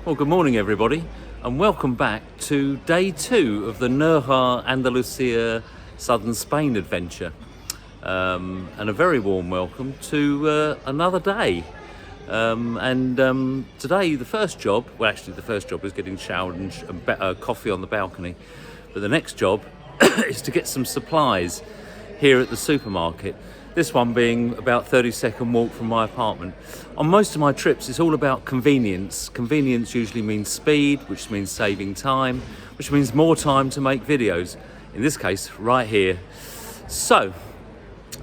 Well, good morning everybody and welcome back to day 2 of the Nerja Andalusia southern Spain adventure, and a very warm welcome to another day. Today the first job is getting showered and coffee on the balcony, but the next job is to get some supplies here at the supermarket. This one being about 30-second walk from my apartment. On most of my trips, it's all about convenience. Convenience usually means speed, which means saving time, which means more time to make videos. In this case, right here. So,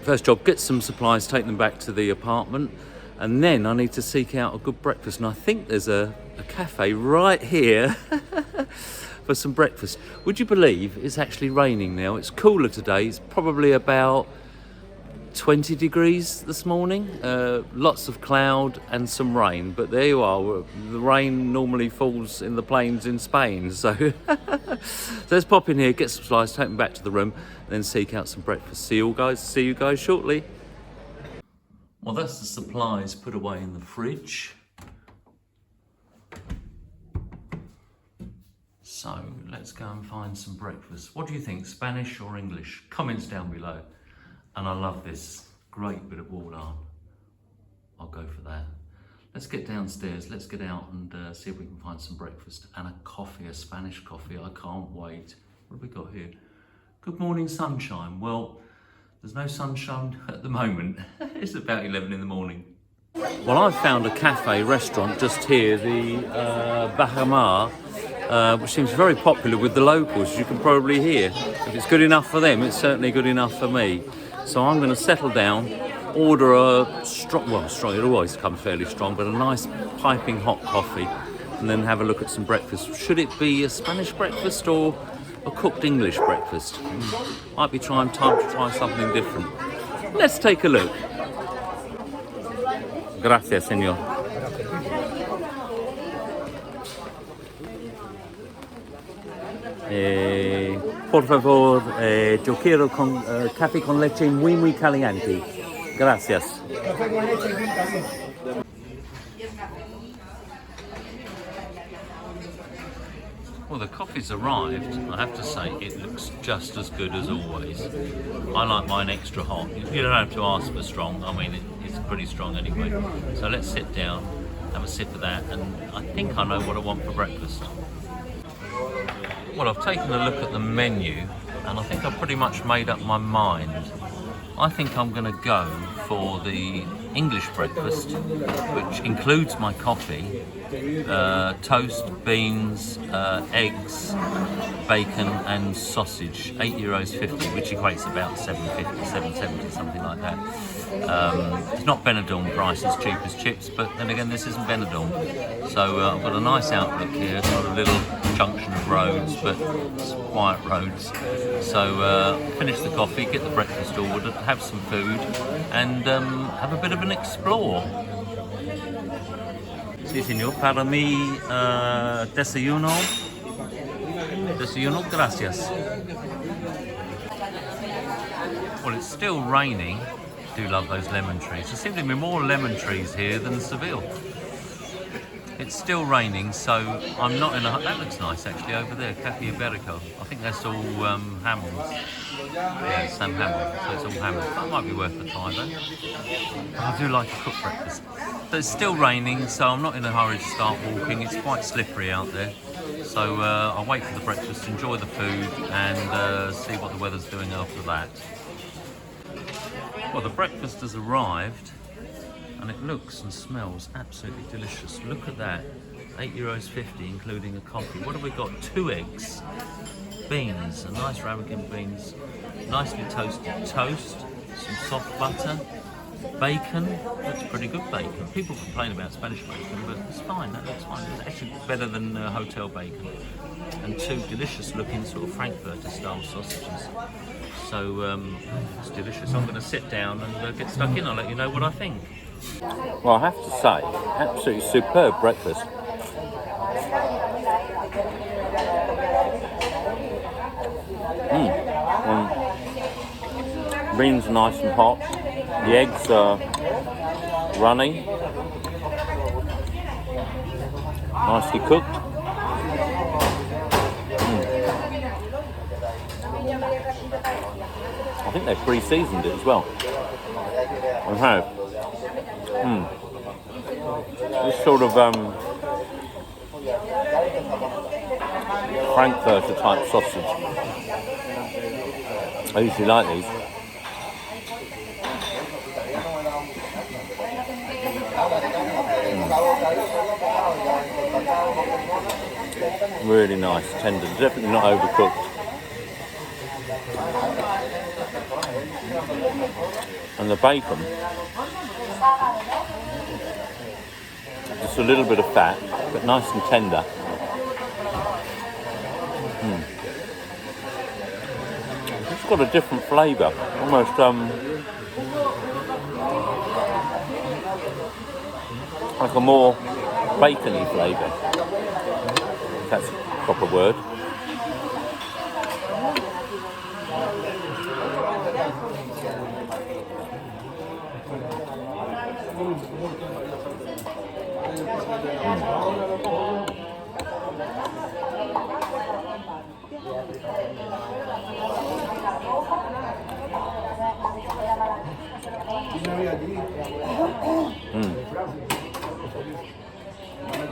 first job, get some supplies, take them back to the apartment, and then I need to seek out a good breakfast. And I think there's a cafe right here for some breakfast. Would you believe it's actually raining now? It's cooler today. It's probably about 20 degrees this morning, lots of cloud and some rain, but there you are. The rain normally falls in the plains in Spain, so let's pop in here, get some supplies, take them back to the room, then seek out some breakfast. See you guys shortly. Well, that's the supplies put away in the fridge. So let's go and find some breakfast. What do you think, Spanish or English? Comments down below. And I love this great bit of wall art. I'll go for that. Let's get downstairs, let's get out and see if we can find some breakfast and a coffee, a Spanish coffee. I can't wait. What have we got here? Good morning, sunshine. Well, there's no sunshine at the moment. It's about 11 in the morning. Well, I've found a cafe restaurant just here, the Bajamar, which seems very popular with the locals, as you can probably hear. If it's good enough for them, it's certainly good enough for me. So I'm going to settle down, order a strong, it always comes fairly strong, but a nice piping hot coffee, and then have a look at some breakfast. Should it be a Spanish breakfast or a cooked English breakfast? Might be time to try something different. Let's take a look. Gracias, señor. Por favor, yo quiero café con leche muy caliente. Gracias. Well, the coffee's arrived. I have to say, it looks just as good as always. I like mine extra hot. You don't have to ask for strong. I mean, it's pretty strong anyway. So let's sit down, have a sip of that, and I think I know what I want for breakfast. Well, I've taken a look at the menu and I think I've pretty much made up my mind. I think I'm going to go for the English breakfast, which includes my coffee, toast, beans, eggs, bacon and sausage, €8.50, which equates about £7.50, £7.70, something like that. It's not Benidorm price, it's cheap as chips, but then again this isn't Benidorm. So I've got a nice outlook here. It's not a little junction of roads, but it's quiet roads. So finish the coffee, get the breakfast ordered, have some food, and have a bit of an explore. Sí, señor. Para mí, desayuno, gracias. Well, it's still raining. I do love those lemon trees. There seem to be more lemon trees here than Seville. It's still raining, so I'm not in a... That looks nice, actually, over there, Cafe Iberico. I think that's all Hamels. Yeah, Sam Hamill, so it's all Hamels. That might be worth a try, though. I do like a cooked breakfast. But it's still raining, so I'm not in a hurry to start walking. It's quite slippery out there. So I'll wait for the breakfast, enjoy the food, and see what the weather's doing after that. Well, the breakfast has arrived, and it looks and smells absolutely delicious. Look at that, €8.50 including a coffee. What have we got? 2 eggs, beans, a nice ramekin beans, nicely toasted toast, some soft butter, bacon. That's pretty good bacon. People complain about Spanish bacon, but it's fine, that looks fine. It's actually better than hotel bacon. And 2 delicious looking sort of Frankfurter style sausages. So it's delicious. I'm going to sit down and get stuck in. I'll let you know what I think. Well, I have to say, absolutely superb breakfast. Beans are nice and hot. The eggs are runny. nicely cooked. I think they pre-seasoned it as well. And have this sort of Frankfurter type sausage. I usually like these. Really nice, tender, definitely not overcooked. And the bacon, just a little bit of fat, but nice and tender. It's got a different flavour, almost like a more bacony flavour, if that's a proper word.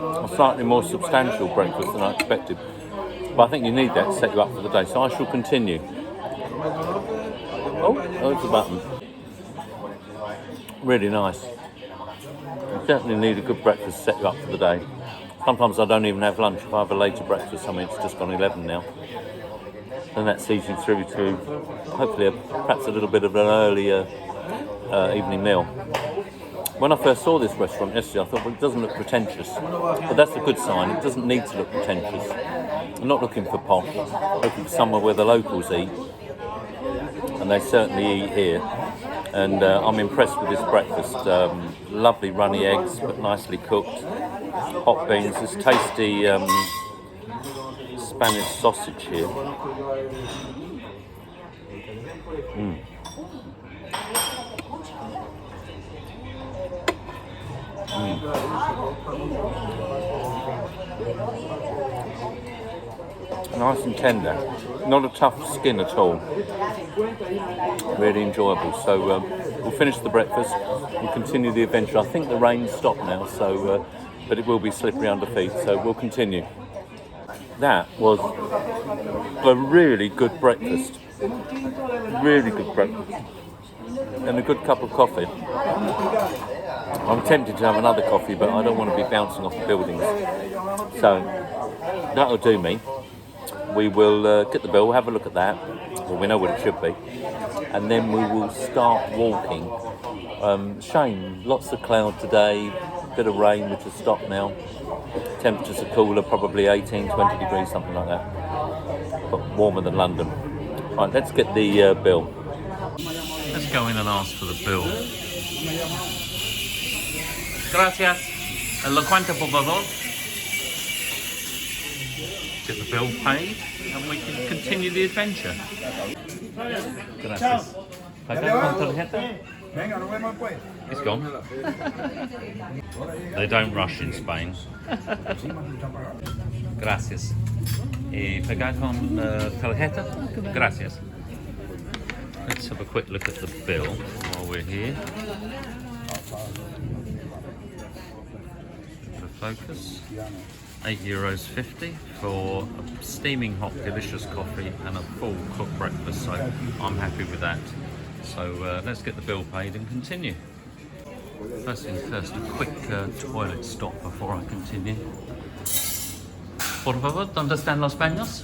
A slightly more substantial breakfast than I expected, but I think you need that to set you up for the day, so I shall continue. Oh, there's the button. Really nice. You definitely need a good breakfast to set you up for the day. Sometimes I don't even have lunch if I have a later breakfast. I mean, it's just gone 11 now. Then that sees you through to hopefully perhaps a little bit of an earlier evening meal. When I first saw this restaurant yesterday, I thought, well, it doesn't look pretentious. But that's a good sign. It doesn't need to look pretentious. I'm not looking for posh. I'm looking for somewhere where the locals eat. And they certainly eat here. And I'm impressed with this breakfast. Lovely runny eggs, but nicely cooked. Hot beans, this tasty Spanish sausage here. Nice and tender, not a tough skin at all. Really enjoyable. So we'll finish the breakfast and continue the adventure. I think the rain's stopped now, so but it will be slippery under feet, so we'll continue. That was a really good breakfast. Really good breakfast. And a good cup of coffee. I'm tempted to have another coffee, but I don't want to be bouncing off the buildings. So that'll do me. We will get the bill, have a look at that. Well, we know what it should be. And then we will start walking. Shame, lots of cloud today, bit of rain which has stopped now. Temperatures are cooler, probably 18, 20 degrees, something like that. But warmer than London. Right, let's get the bill. Let's go in and ask for the bill. Gracias. ¿Lo cuenta, por favor? Get the bill paid and we can continue the adventure. Gracias. ¿Pagar con tarjeta? It's gone. They don't rush in Spain. Gracias. ¿Pagar con tarjeta? Gracias. Let's have a quick look at the bill while we're here. Focus. €8.50 for a steaming hot delicious coffee and a full cooked breakfast, so I'm happy with that. So let's get the bill paid and continue. First things first, a quick toilet stop before I continue. Por favor, ¿dónde están los baños?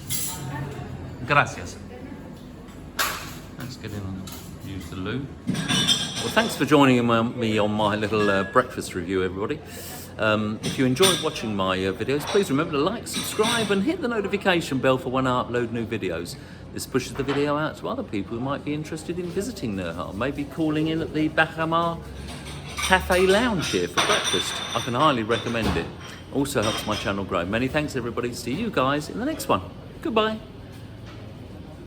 Gracias. Let's get in and use the loo. Well, thanks for joining me on my little breakfast review, everybody. If you enjoyed watching my videos, please remember to like, subscribe and hit the notification bell for when I upload new videos. This pushes the video out to other people who might be interested in visiting Nerja, maybe calling in at the Bajamar Cafe Lounge here for breakfast. I can highly recommend it. Also helps my channel grow. Many thanks everybody. See you guys in the next one. Goodbye.